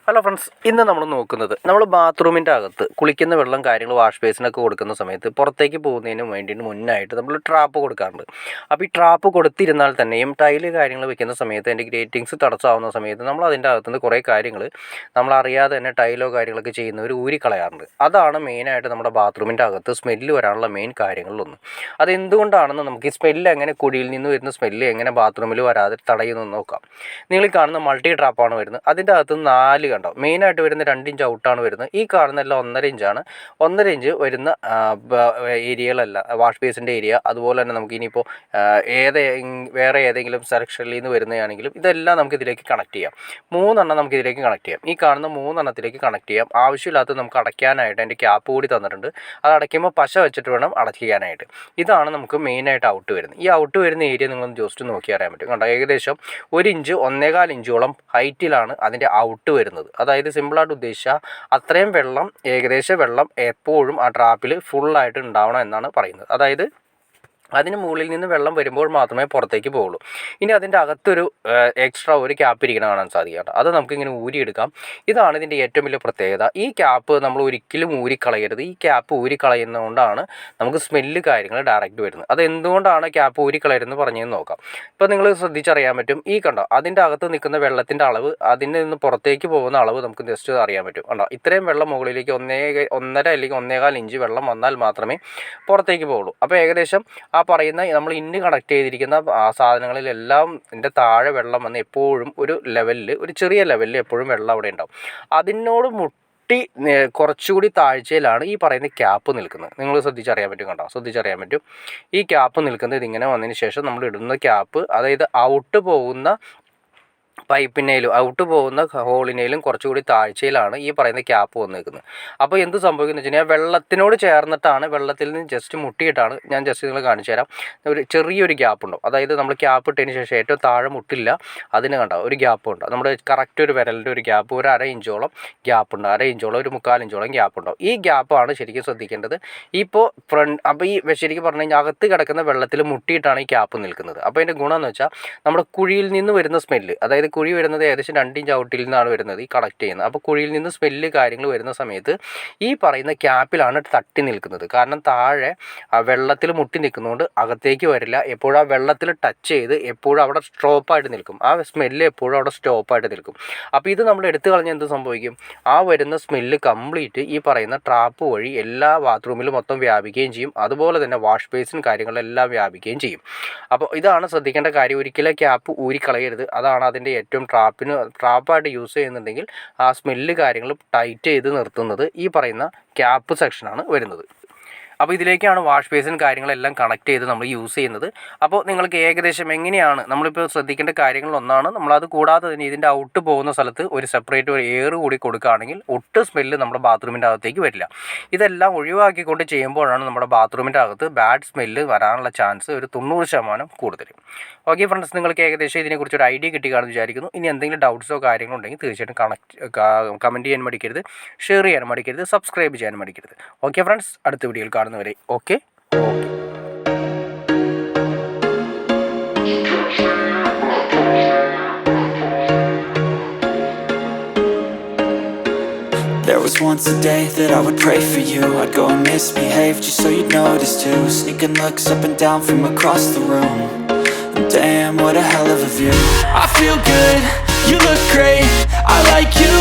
Hello friends, ഇന്ന് നമ്മൾ നോക്കുന്നത് നമ്മൾ ബാത്റൂമിൻ്റെ അകത്ത് കുളിക്കുന്ന വെള്ളം കാര്യങ്ങൾ വാഷ് ബേസിനൊക്കെ കൊടുക്കുന്ന സമയത്ത് പുറത്തേക്ക് പോകുന്നതിന് വേണ്ടിയിട്ട് മുന്നായിട്ട് നമ്മൾ ട്രാപ്പ് കൊടുക്കാറുണ്ട്. അപ്പോൾ ഈ ട്രാപ്പ് കൊടുത്തിരുന്നാൽ തന്നെയും ടൈല് കാര്യങ്ങൾ വെക്കുന്ന സമയത്ത് അതിൻ്റെ ഗ്രേറ്റിങ്സ് തടസ്സമാവുന്ന സമയത്ത് നമ്മൾ അതിൻ്റെ അകത്തുനിന്ന് കുറേ കാര്യങ്ങൾ നമ്മൾ അറിയാതെ തന്നെ ടൈലോ കാര്യങ്ങളൊക്കെ ചെയ്യുന്നവർ ഊരിക്കളയാറുണ്ട്. അതാണ് മെയിനായിട്ട് നമ്മുടെ ബാത്റൂമിൻ്റെ അകത്ത് സ്മെല്ല് വരാനുള്ള മെയിൻ കാര്യങ്ങളിലൊന്ന്. അതെന്തുകൊണ്ടാണെന്ന് നമുക്ക് ഈ സ്മെല്ല് എങ്ങനെ കുടിയിൽ നിന്ന് വരുന്ന സ്മെല്ല് എങ്ങനെ ബാത്റൂമിൽ വരാതെ തടയുമെന്ന് നോക്കാം. നിങ്ങൾ ഈ കാണുന്ന മൾട്ടി ട്രാപ്പാണ് വരുന്നത്. അതിൻ്റെ അകത്ത് 4 കണ്ടോ, മെയിനായിട്ട് വരുന്ന 2 ഇഞ്ച് ഔട്ടാണ് വരുന്നത്. ഈ കാണുന്നതെല്ലാം 1.5 ഇഞ്ചാണ്. 1.5 ഇഞ്ച് വരുന്ന ഏരിയകളല്ല വാഷ് ബേസിൻ്റെ ഏരിയ. അതുപോലെ തന്നെ നമുക്ക് ഇനിയിപ്പോൾ വേറെ ഏതെങ്കിലും സെലക്ഷനിൽ നിന്ന് വരുന്നതാണെങ്കിലും ഇതെല്ലാം നമുക്ക് ഇതിലേക്ക് കണക്ട് ചെയ്യാം. 3 എണ്ണം നമുക്ക് ഇതിലേക്ക് കണക്ട് ചെയ്യാം. ഈ കാണുന്ന 3 എണ്ണത്തിലേക്ക് കണക്ട് ചെയ്യാം. ആവശ്യമില്ലാത്ത നമുക്ക് അടയ്ക്കാനായിട്ട് അതിൻ്റെ ക്യാപ്പ് കൂടി തന്നിട്ടുണ്ട്. അത് അടയ്ക്കുമ്പോൾ പശ വെച്ചിട്ട് വേണം അടയ്ക്കാനായിട്ട്. ഇതാണ് നമുക്ക് മെയിനായിട്ട് ഔട്ട് വരുന്നത്. ഈ ഔട്ട് വരുന്ന ഏരിയ നിങ്ങളൊന്ന് ജസ്റ്റ് നോക്കി അറിയാൻ പറ്റും. കണ്ടോ, ഏകദേശം 1 ഇഞ്ച് 1.25 ഇഞ്ചോളം ഹൈറ്റിലാണ് അതിൻ്റെ ഔട്ട് വരുന്നത്. അതായത് സിമ്പിളായിട്ട് ഉദ്ദേശിച്ചാൽ അത്രയും വെള്ളം, ഏകദേശം വെള്ളം എപ്പോഴും ആ ട്രാപ്പിൽ ഫുള്ളായിട്ട് ഉണ്ടാവണം എന്നാണ് പറയുന്നത്. അതായത് അതിന് മുകളിൽ നിന്ന് വെള്ളം വരുമ്പോൾ മാത്രമേ പുറത്തേക്ക് പോകുള്ളൂ. ഇനി അതിൻ്റെ അകത്തൊരു എക്സ്ട്രാ ഒരു ക്യാപ്പ് ഇരിക്കണം കാണാൻ സാധിക്കും. അത് നമുക്കിങ്ങനെ ഊരിയെടുക്കാം. ഇതാണ് ഇതിൻ്റെ ഏറ്റവും വലിയ പ്രത്യേകത. ഈ ക്യാപ്പ് നമ്മൾ ഒരിക്കലും ഊരിക്കളയരുത്. ഈ ക്യാപ്പ് ഊരിക്കളയുന്നതുകൊണ്ടാണ് നമുക്ക് സ്മെല്ല് കാര്യങ്ങൾ ഡയറക്റ്റ് വരുന്നത്. അത് എന്തുകൊണ്ടാണ് ക്യാപ്പ് ഊരിക്കളയരുതെന്ന് പറഞ്ഞതെന്ന് നോക്കാം. ഇപ്പോൾ നിങ്ങൾ ശ്രദ്ധിച്ചറിയാൻ പറ്റും. ഈ കണ്ടോ, അതിൻ്റെ അകത്ത് നിൽക്കുന്ന വെള്ളത്തിൻ്റെ അളവ്, അതിൽ നിന്ന് പുറത്തേക്ക് പോകുന്ന അളവ് നമുക്ക് ജസ്റ്റ് അറിയാൻ പറ്റും. കണ്ടോ, ഇത്രയും വെള്ളം മുകളിലേക്ക് 1.5 അല്ലെങ്കിൽ 1.25 ഇഞ്ച് വെള്ളം വന്നാൽ മാത്രമേ പുറത്തേക്ക് പോകുള്ളൂ. അപ്പോൾ ഏകദേശം പറയുന്ന നമ്മൾ ഇന്ന് കണക്ട് ചെയ്തിരിക്കുന്ന സാധനങ്ങളിലെല്ലാം ഇതിൻ്റെ താഴെ വെള്ളം വന്ന് എപ്പോഴും ഒരു ലെവലിൽ, ഒരു ചെറിയ ലെവലിൽ എപ്പോഴും വെള്ളം അവിടെ ഉണ്ടാവും. അതിനോട് മുട്ടി കുറച്ചുകൂടി താഴ്ചയിലാണ് ഈ പറയുന്ന ക്യാപ്പ് നിൽക്കുന്നത്. നിങ്ങൾ ശ്രദ്ധിച്ചറിയാൻ പറ്റും. കണ്ടോ, ശ്രദ്ധിച്ചറിയാൻ പറ്റും. ഈ ക്യാപ്പ് നിൽക്കുന്നത് ഇതിങ്ങനെ വന്നതിന് ശേഷം നമ്മൾ ഇടുന്ന ക്യാപ്പ്, അതായത് ഔട്ട് പോകുന്ന പൈപ്പിനേലും ഔട്ട് പോകുന്ന ഹോളിനേലും കുറച്ചുകൂടി താഴ്ചയിലാണ് ഈ പറയുന്ന ക്യാപ്പ് വന്ന് നിൽക്കുന്നത്. അപ്പോൾ എന്ത് സംഭവിക്കുന്നു വെച്ച് കഴിഞ്ഞാൽ വെള്ളത്തിനോട് ചേർന്നിട്ടാണ്, വെള്ളത്തിൽ നിന്ന് ജസ്റ്റ് മുട്ടിയിട്ടാണ്. ഞാൻ ജസ്റ്റ് നിങ്ങൾ കാണിച്ചു തരാം. ഒരു ചെറിയൊരു ഗ്യാപ്പ് ഉണ്ടാവും. അതായത് നമ്മൾ ക്യാപ്പ് ഇട്ടതിന് ശേഷം ഏറ്റവും താഴെ മുട്ടില്ല, അതിന് കണ്ടോ ഒരു ഗ്യാപ്പ് ഉണ്ട്. നമ്മുടെ കറക്റ്റ് ഒരു വിരലിൻ്റെ ഒരു ഗ്യാപ്പ്, ഒരു 1/2 ഇഞ്ചോളം ഗ്യാപ്പ് ഉണ്ട്. 1/2 ഇഞ്ചോളം, ഒരു 1/4 ഇഞ്ചോളം ഗ്യാപ്പ് ഉണ്ടാവും. ഈ ഗ്യാപ്പാണ് ശരിക്കും ശ്രദ്ധിക്കേണ്ടത്. ഇപ്പോൾ അപ്പോൾ ഈ ശരിക്കും പറഞ്ഞു കഴിഞ്ഞാൽ അകത്ത് കിടക്കുന്ന വെള്ളത്തിൽ മുട്ടിയിട്ടാണ് ഈ ക്യാപ്പ് നിൽക്കുന്നത്. അപ്പോൾ അതിൻ്റെ ഗുണം എന്ന് വെച്ചാൽ നമ്മുടെ കുഴിയിൽ നിന്ന് വരുന്ന സ്മെല്ല്, അതായത് കുഴി വരുന്നത് ഏകദേശം 2 ഇഞ്ച് ഔട്ടിൽ നിന്നാണ് വരുന്നത് ഈ കണക്ട് ചെയ്യുന്നത്. അപ്പോൾ കുഴിയിൽ നിന്ന് സ്മെല്ല് കാര്യങ്ങൾ വരുന്ന സമയത്ത് ഈ പറയുന്ന ക്യാപ്പിലാണ് തട്ടി നിൽക്കുന്നത്. കാരണം താഴെ ആ വെള്ളത്തിൽ മുട്ടി നിൽക്കുന്നതുകൊണ്ട് അകത്തേക്ക് വരില്ല. എപ്പോഴും ആ വെള്ളത്തിൽ ടച്ച് ചെയ്ത് എപ്പോഴും അവിടെ സ്റ്റോപ്പായിട്ട് നിൽക്കും. ആ സ്മെല്ല് എപ്പോഴും അവിടെ സ്റ്റോപ്പായിട്ട് നിൽക്കും. അപ്പോൾ ഇത് നമ്മൾ എടുത്തു കളഞ്ഞാൽ എന്ത് സംഭവിക്കും? ആ വരുന്ന സ്മെല്ല് കംപ്ലീറ്റ് ഈ പറയുന്ന ട്രാപ്പ് വഴി എല്ലാ ബാത്റൂമിലും മൊത്തം വ്യാപിക്കുകയും ചെയ്യും. അതുപോലെ തന്നെ വാഷ് ബേസിൻ കാര്യങ്ങളെല്ലാം വ്യാപിക്കുകയും ചെയ്യും. അപ്പോൾ ഇതാണ് ശ്രദ്ധിക്കേണ്ട കാര്യം. ഒരിക്കലും ക്യാപ്പ് ഊരിക്കളയരുത്. അതാണ് അതിൻ്റെ ഏറ്റവും ട്രാപ്പായിട്ട് യൂസ് ചെയ്യുന്നുണ്ടെങ്കിൽ ആ സ്മെല്ല് കാര്യങ്ങൾ ടൈറ്റ് ചെയ്ത് നിർത്തുന്നത് ഈ പറയുന്ന ക്യാപ്പ് സെക്ഷനാണ് വരുന്നത്. അപ്പോൾ ഇതിലേക്കാണ് വാഷ് ബേസിൻ കാര്യങ്ങളെല്ലാം കണക്ട് ചെയ്ത് നമ്മൾ യൂസ് ചെയ്യുന്നത്. അപ്പോൾ നിങ്ങൾക്ക് ഏകദേശം എങ്ങനെയാണ് നമ്മളിപ്പോൾ ശ്രദ്ധിക്കേണ്ട കാര്യങ്ങളൊന്നാണ്, നമ്മളത് കൂടാതെ തന്നെ ഇതിൻ്റെ ഔട്ട് പോകുന്ന സ്ഥലത്ത് ഒരു സെപ്പറേറ്റ് ഒരു എയർ കൂടി കൊടുക്കുകയാണെങ്കിൽ ഒട്ടും സ്മെല്ല് നമ്മുടെ ബാത്റൂമിൻ്റെ അകത്തേക്ക് വരില്ല. ഇതെല്ലാം ഒഴിവാക്കിക്കൊണ്ട് ചെയ്യുമ്പോഴാണ് നമ്മുടെ ബാത്റൂമിൻ്റെ അകത്ത് ബാഡ് സ്മെല്ല് വരാനുള്ള ചാൻസ് ഒരു 90% കൂടുതൽ. ഓക്കെ ഫ്രണ്ട്സ്, നിങ്ങൾക്ക് ഏകദേശം ഇതിനെക്കുറിച്ചൊരു ഐഡിയ കിട്ടിക്കാണെന്ന് വിചാരിക്കുന്നു. ഇനി എന്തെങ്കിലും ഡൗട്ട്സോ കാര്യങ്ങളോ ഉണ്ടെങ്കിൽ തീർച്ചയായിട്ടും കമൻറ്റ് ചെയ്യാൻ മടിക്കരുത്, ഷെയർ ചെയ്യാൻ മടിക്കരുത്, സബ്സ്ക്രൈബ് ചെയ്യാൻ മടിക്കരുത്. ഓക്കെ ഫ്രണ്ട്സ്, അടുത്ത വീഡിയോയിൽ കാണുന്നവരെ okay. There was once a day that I would pray for you. I'd go and misbehave just so you'd notice too. Sneaking looks up and down from across the room. And damn, what a hell of a view. I feel good, you look great, I like you.